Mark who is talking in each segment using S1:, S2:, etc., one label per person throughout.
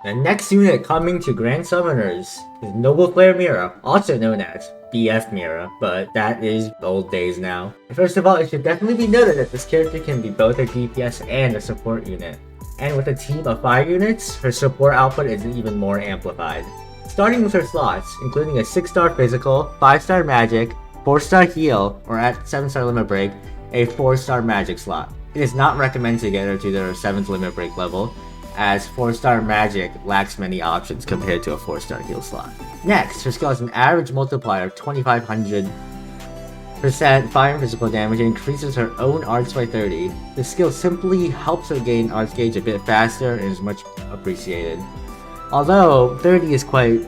S1: The next unit coming to Grand Summoners is Noble Flare Mira, also known as BF Mira, but that is old days now. First of all, it should definitely be noted that this character can be both a DPS and a support unit. And with a team of 5 units, her support output is even more amplified. Starting with her slots, including a 6-star physical, 5-star magic, 4-star heal, or at 7-star limit break, a 4-star magic slot. It is not recommended to get her to their 7th limit break level, as 4-star magic lacks many options compared to a 4-star heal slot. Next, her skill has an average multiplier of 2500% fire and physical damage and increases her own arts by 30. The skill simply helps her gain arts gauge a bit faster and is much appreciated. Although 30 is quite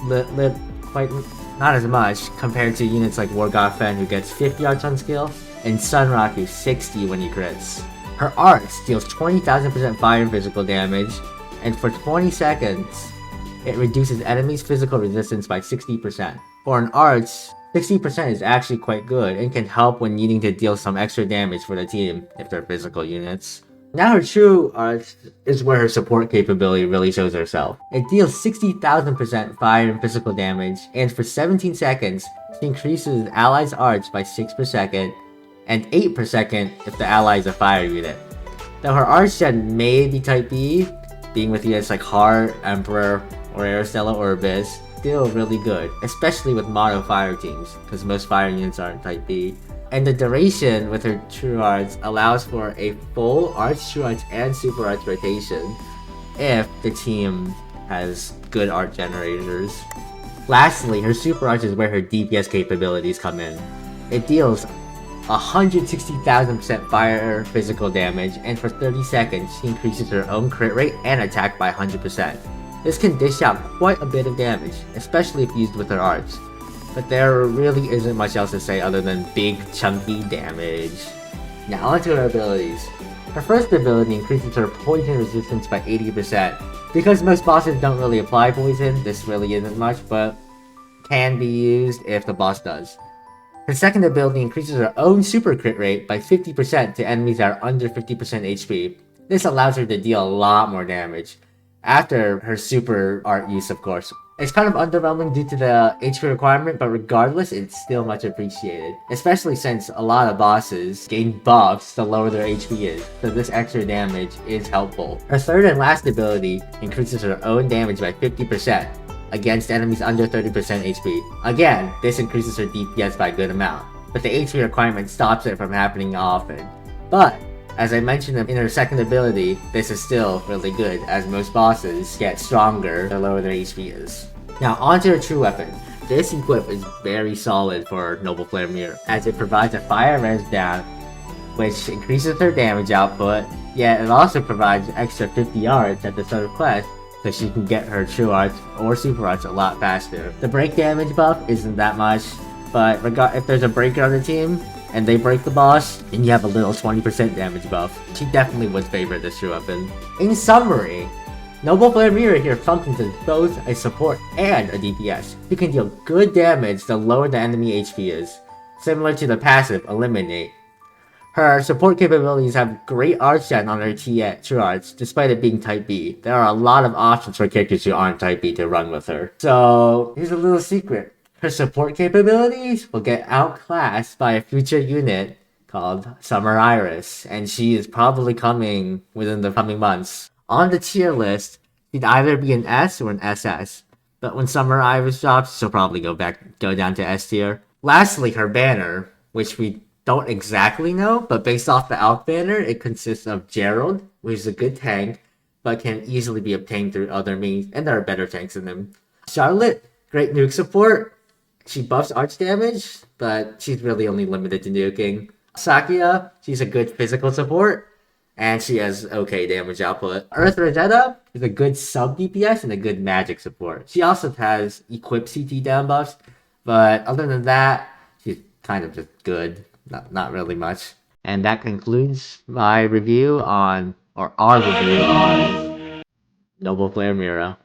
S1: not as much compared to units like War God Fen, who gets 50 arts on skill, and Sunrock, who's 60 when he crits. Her arts deals 20,000% fire and physical damage, and for 20 seconds, it reduces enemies' physical resistance by 60%. For an arts, 60% is actually quite good and can help when needing to deal some extra damage for the team if they're physical units. Now her true arts is where her support capability really shows herself. It deals 60,000% fire and physical damage, and for 17 seconds, she increases allies' arts by 6 per second, and 8 per second if the ally is a fire unit. Though her arts gen may be type B, being with units like Heart, Emperor, or Aristella or Abyss, still really good, especially with mono fire teams, because most fire units aren't type B. And the duration with her true arts allows for a full arts, true arts, and super arts rotation if the team has good art generators. Lastly, her super arts is where her DPS capabilities come in. It deals 160,000% fire physical damage, and for 30 seconds, she increases her own crit rate and attack by 100%. This can dish out quite a bit of damage, especially if used with her arts. But there really isn't much else to say other than big, chunky damage. Now onto her abilities. Her first ability increases her poison resistance by 80%. Because most bosses don't really apply poison, this really isn't much, but can be used if the boss does. Her second ability increases her own super crit rate by 50% to enemies that are under 50% HP. This allows her to deal a lot more damage, after her super art use of course. It's kind of underwhelming due to the HP requirement, but regardless, it's still much appreciated. Especially since a lot of bosses gain buffs the lower their HP is, so this extra damage is helpful. Her third and last ability increases her own damage by 50%. Against enemies under 30% HP. Again, this increases her DPS by a good amount, but the HP requirement stops it from happening often. But, as I mentioned in her second ability, this is still really good, as most bosses get stronger the lower their HP is. Now onto her true weapon. This equip is very solid for Noble Flare Mira, as it provides a fire res down, which increases her damage output, yet it also provides extra 50 arts at the start of quest, so she can get her true arts or super arts a lot faster. The break damage buff isn't that much, but if there's a breaker on the team and they break the boss, then you have a little 20% damage buff. She definitely would favor this true weapon. In summary, Noble Flare Mira here functions as both a support and a DPS. She can deal good damage the lower the enemy HP is, similar to the passive Eliminate. Her support capabilities have great arts gen on her true arts, despite it being type B. There are a lot of options for characters who aren't type B to run with her. So, here's a little secret. Her support capabilities will get outclassed by a future unit called Summer Iris, and she is probably coming within the coming months. On the tier list, she'd either be an S or an SS, but when Summer Iris drops, she'll probably go down to S tier. Lastly, her banner, which we don't exactly know, but based off the Alk banner, it consists of Gerald, which is a good tank, but can easily be obtained through other means, and there are better tanks than him. Charlotte, great nuke support. She buffs arch damage, but she's really only limited to nuking. Sakia, she's a good physical support, and she has okay damage output. Earth Rosetta is a good sub DPS and a good magic support. She also has equipped CT down buffs, but other than that, she's kind of just good. Not really much. And that concludes my review on, or our review on Noble Flare Mira.